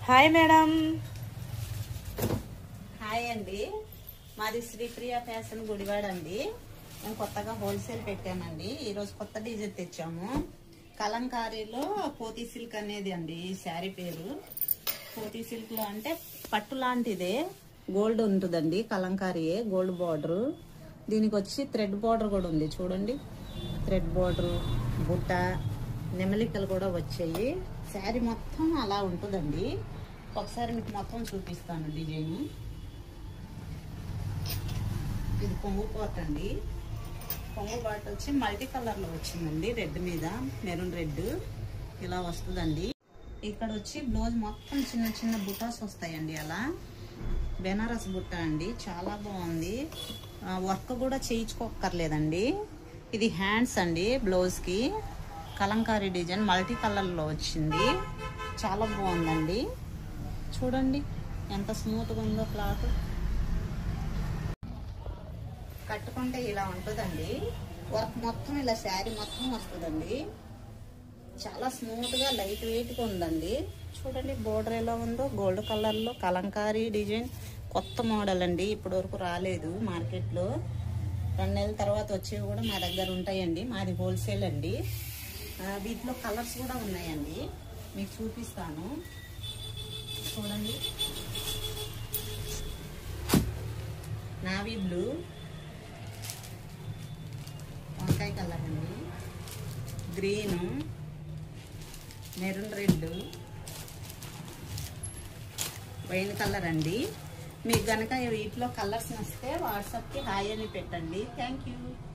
Hi madam. Hi అండి, మాది Sripriya fashion Gudivada అండి. మేము కొత్తగా హోల్సేల్ పెట్టామండి. ఈరోజు కొత్త డిజైన్ తెచ్చాము. కలంకారీలో పోతీ సిల్క్ అనేది అండి ఈ శారీ పేరు. పోతీ సిల్క్ లో అంటే పట్టు లాంటిదే, గోల్డ్ ఉంటుందండి. కలంకారీయే, గోల్డ్ బార్డర్. దీనికి వచ్చి థ్రెడ్ బార్డర్ కూడా ఉంది చూడండి. థ్రెడ్ బార్డర్, బుట్ట, నెమలికలు కూడా వచ్చాయి. శారీ మొత్తం అలా ఉంటుందండి. ఒకసారి మీకు మొత్తం చూపిస్తాను డిజైన్. ఇది కొంగు పార్ట్ అండి. కొంగు పార్ట్ వచ్చి మల్టీ కలర్ లో వచ్చిందండి. రెడ్ మీద మెరూన్ రెడ్ ఇలా వస్తుందండి. ఇక్కడ వచ్చి బ్లౌజ్ మొత్తం చిన్న చిన్న బుటాస్ వస్తాయండి. అలా బెనారస్ బుట్ట అండి, చాలా బాగుంది. వర్క్ కూడా చేయించుకోక్కర్లేదండి. ఇది హ్యాండ్స్ అండి. బ్లౌజ్ కి కలంకారీ డిజైన్ మల్టీ కలర్ లో వచ్చింది. చాలా బాగుందండి. చూడండి ఎంత స్మూత్ గా ఉందో క్లాత్. కట్టుకుంటే ఇలా ఉంటుందండి. వర్క్ మొత్తం ఇలా శారీ మొత్తం వస్తుందండి. చాలా స్మూత్ గా లైట్ వెయిట్ గా ఉందండి. చూడండి బోర్డర్ ఎలా ఉందో, గోల్డ్ కలర్ లో కలంకారీ డిజైన్. కొత్త మోడల్ అండి, ఇప్పటి వరకు రాలేదు మార్కెట్ లో. 2 నెలల తర్వాత వచ్చేవి కూడా మా దగ్గర ఉంటాయండి. మాది హోల్సేల్ అండి. వీటిలో కలర్స్ కూడా ఉన్నాయండి, మీకు చూపిస్తాను. చూడండి, నావీ బ్లూ, వంకాయ కలర్ అండి, green, maroon red, wine colour అండి. మీకు గనక వీటిలో కలర్స్ నచ్చితే వాట్సాప్కి హాయ్ అని పెట్టండి. Thank you.